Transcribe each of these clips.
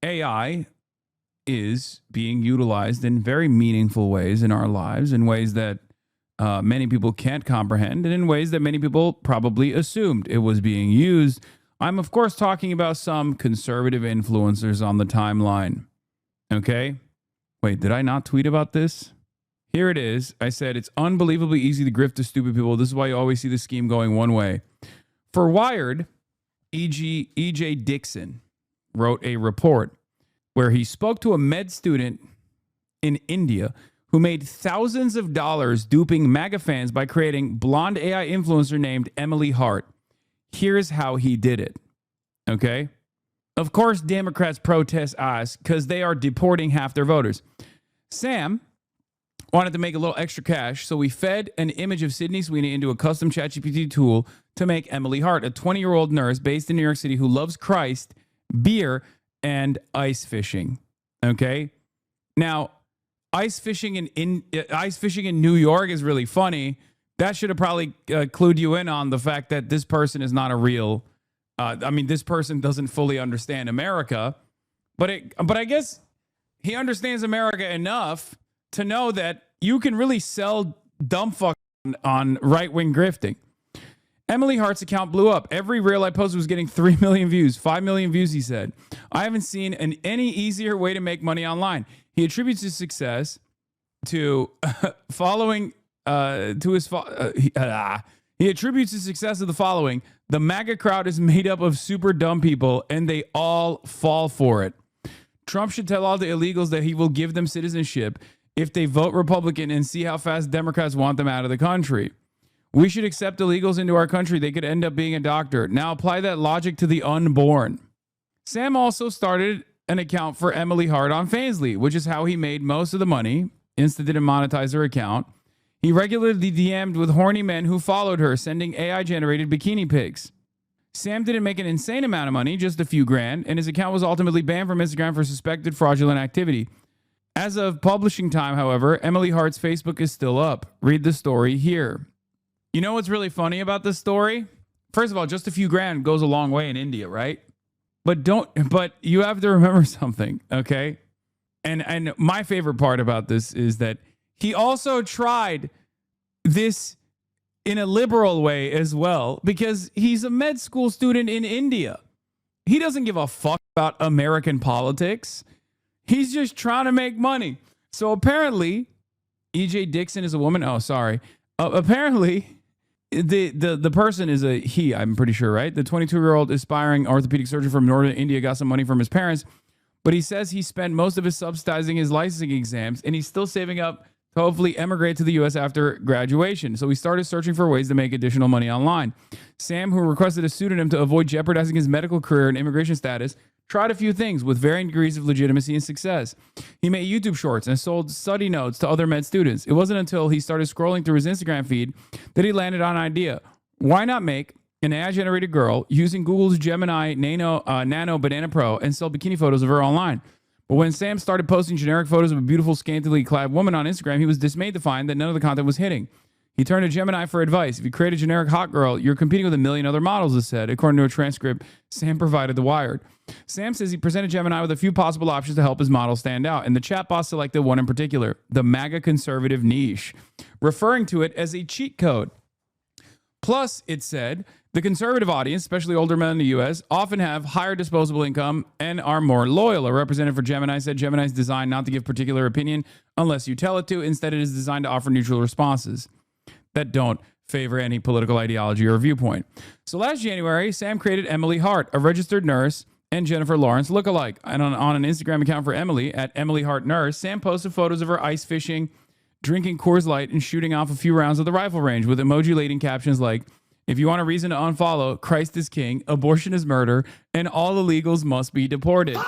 AI is being utilized in very meaningful ways in our lives, in ways that many people can't comprehend, and in ways that many people probably assumed it was being used. I'm, of course, talking about some conservative influencers on the timeline. Okay? Wait, did I not tweet about this? Here it is. I said, it's unbelievably easy to grift to stupid people. This is why you always see the scheme going one way. For Wired, E.J. Dixon wrote a report where he spoke to a med student in India who made thousands of dollars duping MAGA fans by creating blonde AI influencer named Emily Hart. Here's how he did it. Okay? Of course, Democrats protest us because they are deporting half their voters. Sam wanted to make a little extra cash, so we fed an image of Sydney Sweeney into a custom ChatGPT tool to make Emily Hart, a 20-year-old nurse based in New York City who loves Christ, beer, and ice fishing. Okay? Now, ice fishing in New York is really funny. That should have probably clued you in on the fact that this person is not a real. This person doesn't fully understand America, but I guess he understands America enough to know that you can really sell dumb fuck on right-wing grifting. Emily Hart's account blew up. Every reel I posted was getting 3 million views, 5 million views, he said. I haven't seen any easier way to make money online. He attributes his success to following, he attributes his success to the following. The MAGA crowd is made up of super dumb people, and they all fall for it. Trump should tell all the illegals that he will give them citizenship if they vote Republican and see how fast Democrats want them out of the country. We should accept illegals into our country. They could end up being a doctor. Now apply that logic to the unborn. Sam also started an account for Emily Hart on Fansly, which is how he made most of the money. Insta didn't monetize her account. He regularly DM'd with horny men who followed her, sending AI-generated bikini pics. Sam didn't make an insane amount of money, just a few grand, and his account was ultimately banned from Instagram for suspected fraudulent activity. As of publishing time, however, Emily Hart's Facebook is still up. Read the story here. You know what's really funny about this story? First of all, just a few grand goes a long way in India, right? But you have to remember something, okay? And my favorite part about this is that he also tried this in a liberal way as well, because he's a med school student in India. He doesn't give a fuck about American politics. He's just trying to make money. So apparently, E.J. Dixon is a woman. Oh, sorry. Apparently, the person is a he, I'm pretty sure, right? The 22-year-old aspiring orthopedic surgeon from northern India got some money from his parents, but he says he spent most of his subsidizing his licensing exams, and he's still saving up to hopefully emigrate to the U.S. after graduation. So he started searching for ways to make additional money online. Sam, who requested a pseudonym to avoid jeopardizing his medical career and immigration status, tried a few things with varying degrees of legitimacy and success. He made YouTube shorts and sold study notes to other med students. It wasn't until he started scrolling through his Instagram feed that he landed on an idea. Why not make an AI-generated girl using Google's Gemini Nano Banana Pro and sell bikini photos of her online? But when Sam started posting generic photos of a beautiful, scantily clad woman on Instagram, he was dismayed to find that none of the content was hitting. He turned to Gemini for advice. If you create a generic hot girl, you're competing with a million other models, it said, according to a transcript Sam provided The Wired. Sam says he presented Gemini with a few possible options to help his model stand out, and the chatbot selected one in particular, the MAGA conservative niche, referring to it as a cheat code. Plus, it said, the conservative audience, especially older men in the U.S., often have higher disposable income and are more loyal. A representative for Gemini said Gemini is designed not to give particular opinion unless you tell it to. Instead, it is designed to offer neutral responses that don't favor any political ideology or viewpoint. So last January, Sam created Emily Hart, a registered nurse, and Jennifer Lawrence lookalike. And on an Instagram account for Emily, at Emily Hart Nurse, Sam posted photos of her ice fishing, drinking Coors Light, and shooting off a few rounds at the rifle range with emoji-laden captions like, if you want a reason to unfollow, Christ is king, abortion is murder, and all illegals must be deported.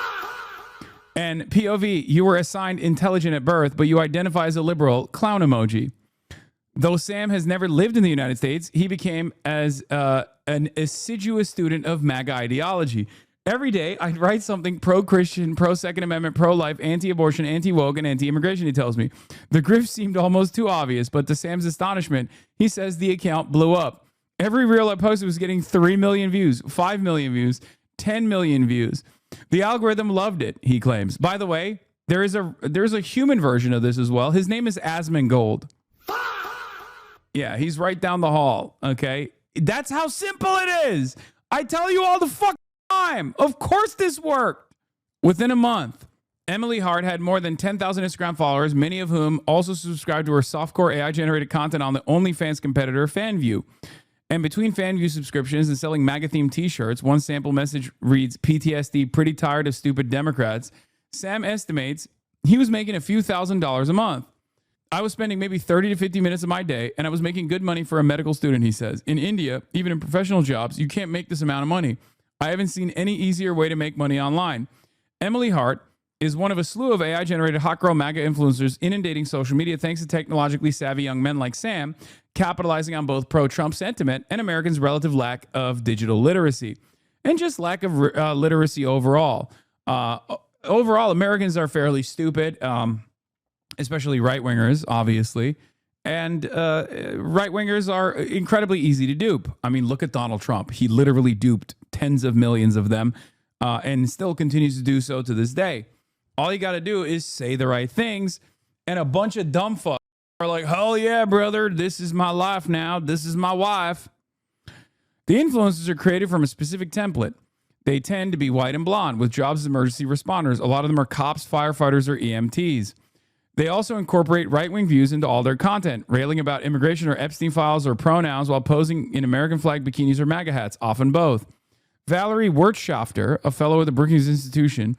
And POV, you were assigned intelligent at birth, but you identify as a liberal, clown emoji. Though Sam has never lived in the United States, he became as an assiduous student of MAGA ideology. Every day, I'd write something pro-Christian, pro-Second Amendment, pro-life, anti-abortion, anti-woke, and anti-immigration, he tells me. The grift seemed almost too obvious, but to Sam's astonishment, he says the account blew up. Every reel I posted was getting 3 million views, 5 million views, 10 million views. The algorithm loved it, he claims. By the way, there's a human version of this as well. His name is Asmongold. Yeah, he's right down the hall. Okay. That's how simple it is. I tell you all the fucking time. Of course this worked. Within a month, Emily Hart had more than 10,000 Instagram followers, many of whom also subscribed to her softcore AI-generated content on the OnlyFans competitor FanView. And between FanView subscriptions and selling MAGA-themed t-shirts, one sample message reads, PTSD, pretty tired of stupid Democrats. Sam estimates he was making a few $1,000s a month. I was spending maybe 30 to 50 minutes of my day, and I was making good money for a medical student, he says. In India, even in professional jobs, you can't make this amount of money. I haven't seen any easier way to make money online. Emily Hart is one of a slew of AI-generated hot girl MAGA influencers inundating social media thanks to technologically savvy young men like Sam, capitalizing on both pro-Trump sentiment and Americans' relative lack of digital literacy, and just lack of literacy overall. Overall, Americans are fairly stupid, especially right-wingers, obviously. And right-wingers are incredibly easy to dupe. I mean, look at Donald Trump. He literally duped tens of millions of them and still continues to do so to this day. All you got to do is say the right things, and a bunch of dumb fucks are like, hell yeah, brother, this is my life now. This is my wife. The influencers are created from a specific template. They tend to be white and blonde with jobs as emergency responders. A lot of them are cops, firefighters, or EMTs. They also incorporate right-wing views into all their content, railing about immigration or Epstein files or pronouns while posing in American flag bikinis or MAGA hats, often both. Valerie Wirtschafter, a fellow at the Brookings Institution,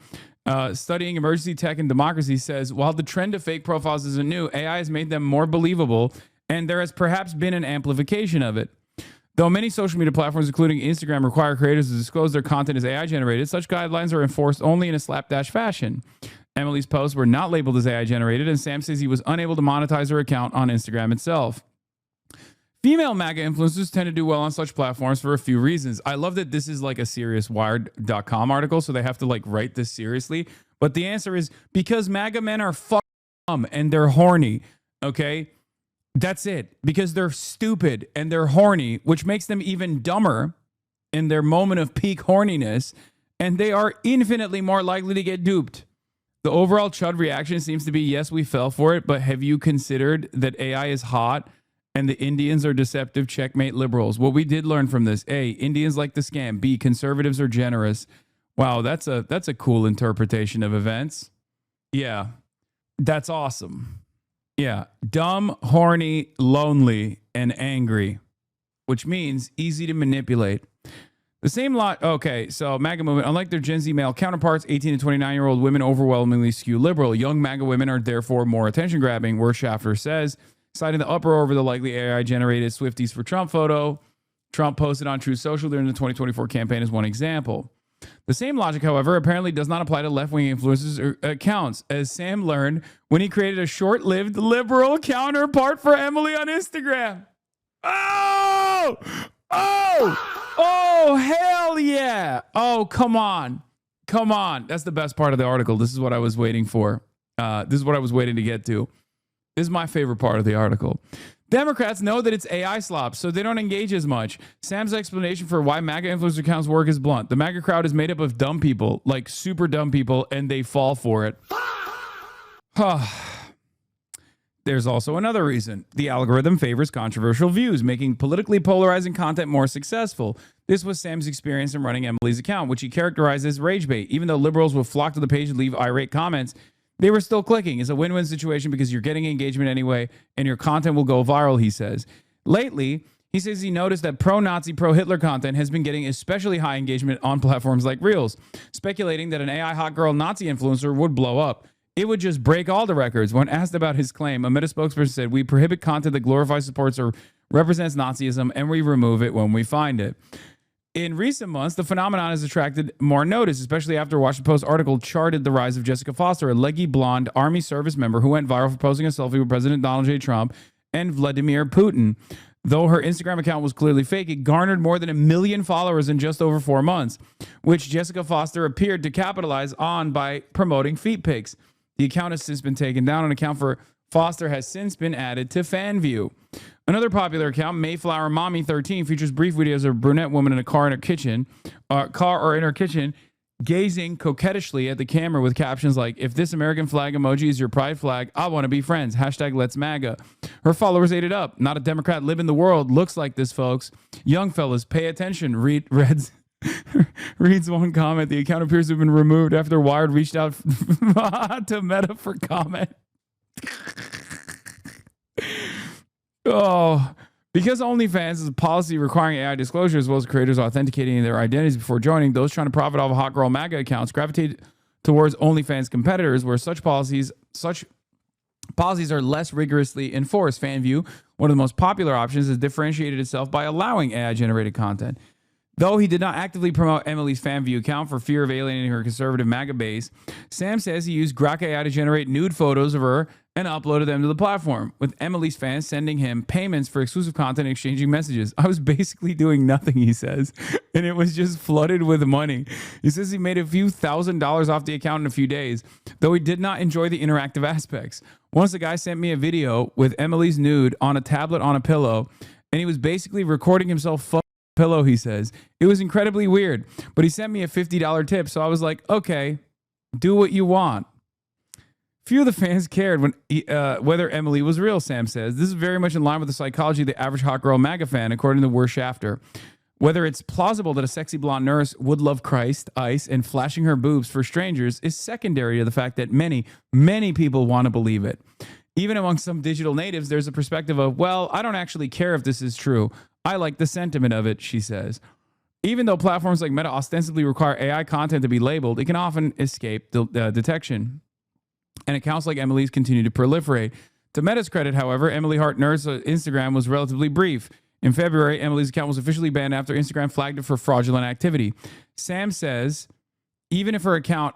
studying emergency tech and democracy, says, while the trend of fake profiles isn't new, AI has made them more believable, and there has perhaps been an amplification of it. Though many social media platforms, including Instagram, require creators to disclose their content as AI-generated, such guidelines are enforced only in a slapdash fashion. Emily's posts were not labeled as AI-generated, and Sam says he was unable to monetize her account on Instagram itself. Female MAGA influencers tend to do well on such platforms for a few reasons. I love that this is like a serious Wired.com article, so they have to like write this seriously. But the answer is because MAGA men are fucking dumb and they're horny, okay? That's it. Because they're stupid and they're horny, which makes them even dumber in their moment of peak horniness, and they are infinitely more likely to get duped. The overall chud reaction seems to be, yes, we fell for it, but have you considered that AI is hot and the Indians are deceptive, checkmate liberals? What we did learn from this: A, Indians like to scam. B, conservatives are generous. Wow, that's a cool interpretation of events. Yeah, that's awesome. Yeah, dumb, horny, lonely, and angry, which means easy to manipulate. The same lot. Okay, so MAGA movement, unlike their Gen Z male counterparts, 18 to 29-year-old women overwhelmingly skew liberal. Young MAGA women are therefore more attention-grabbing, Wirtschafter says, citing the uproar over the likely AI-generated Swifties for Trump photo Trump posted on Truth Social during the 2024 campaign as one example. The same logic, however, apparently does not apply to left-wing influencers or accounts, as Sam learned when he created a short-lived liberal counterpart for Emily on Instagram. Oh! Hell yeah! Oh, come on. Come on. That's the best part of the article. This is what I was waiting for. This is what I was waiting to get to. This is my favorite part of the article. Democrats know that it's AI slop, so they don't engage as much. Sam's explanation for why MAGA influencer accounts work is blunt. The MAGA crowd is made up of dumb people, like super dumb people, and they fall for it. There's also another reason. The algorithm favors controversial views, making politically polarizing content more successful. This was Sam's experience in running Emily's account, which he characterized as rage bait. Even though liberals will flock to the page and leave irate comments, they were still clicking. It's a win-win situation because you're getting engagement anyway, and your content will go viral, he says. Lately, he says he noticed that pro-Nazi, pro-Hitler content has been getting especially high engagement on platforms like Reels, speculating that an AI hot girl Nazi influencer would blow up. It would just break all the records. When asked about his claim, a Meta spokesperson said, "We prohibit content that glorifies, supports, or represents Nazism, and we remove it when we find it." In recent months, the phenomenon has attracted more notice, especially after a Washington Post article charted the rise of Jessica Foster, a leggy blonde Army service member who went viral for posing a selfie with President Donald J. Trump and Vladimir Putin. Though her Instagram account was clearly fake, it garnered more than 1 million followers in just over 4 months, which Jessica Foster appeared to capitalize on by promoting feet pics. The account has since been taken down. An account for Foster has since been added to FanView. Another popular account, Mayflower Mommy 13, features brief videos of a brunette woman in a car in her kitchen, gazing coquettishly at the camera with captions like, if this American flag emoji is your pride flag, I want to be friends. Hashtag let's MAGA. Her followers ate it up. Not a Democrat live in the world looks like this, folks. Young fellas, pay attention. Reads one comment. The account appears to have been removed after Wired reached out to Meta for comment. Oh, because OnlyFans is a policy requiring AI disclosure as well as creators authenticating their identities before joining, those trying to profit off of hot girl MAGA accounts gravitate towards OnlyFans competitors where such policies are less rigorously enforced. FanView, one of the most popular options, has differentiated itself by allowing AI-generated content. Though he did not actively promote Emily's FanView account for fear of alienating her conservative MAGA base, Sam says he used Grok AI to generate nude photos of her and uploaded them to the platform, with Emily's fans sending him payments for exclusive content and exchanging messages. I was basically doing nothing, he says, and it was just flooded with money. He says he made a few $1,000s off the account in a few days, though he did not enjoy the interactive aspects. Once a guy sent me a video with Emily's nude on a tablet on a pillow, and he was basically recording himself pillow, he says. It was incredibly weird, but he sent me a $50 tip, so I was like, okay, do what you want. Few of the fans cared whether Emily was real, Sam says. This is very much in line with the psychology of the average hot girl MAGA fan, according to Worst Shafter. Whether it's plausible that a sexy blonde nurse would love Christ, ice, and flashing her boobs for strangers is secondary to the fact that many, many people want to believe it. Even among some digital natives, there's a perspective of, well, I don't actually care if this is true. I like the sentiment of it, she says. Even though platforms like Meta ostensibly require AI content to be labeled, it can often escape detection. And accounts like Emily's continue to proliferate. To Meta's credit, however, Emily Hart Nerd's Instagram was relatively brief. In February, Emily's account was officially banned after Instagram flagged it for fraudulent activity. Sam says, even if her account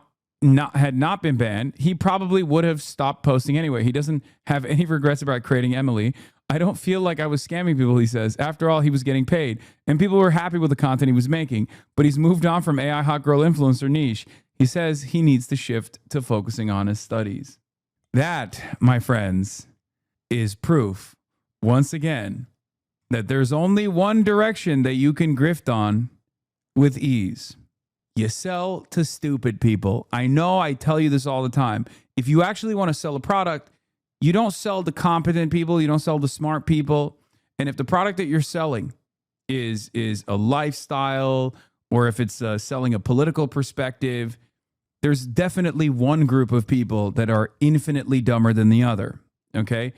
had not been banned, he probably would have stopped posting anyway. He doesn't have any regrets about creating Emily. I don't feel like I was scamming people, he says. After all, he was getting paid, and people were happy with the content he was making, but he's moved on from AI hot girl influencer niche. He says he needs to shift to focusing on his studies. That, my friends, is proof, once again, that there's only one direction that you can grift on with ease. You sell to stupid people. I know I tell you this all the time. If you actually want to sell a product, you don't sell to competent people. You don't sell to smart people. And if the product that you're selling is a lifestyle, or if it's selling a political perspective, there's definitely one group of people that are infinitely dumber than the other. Okay?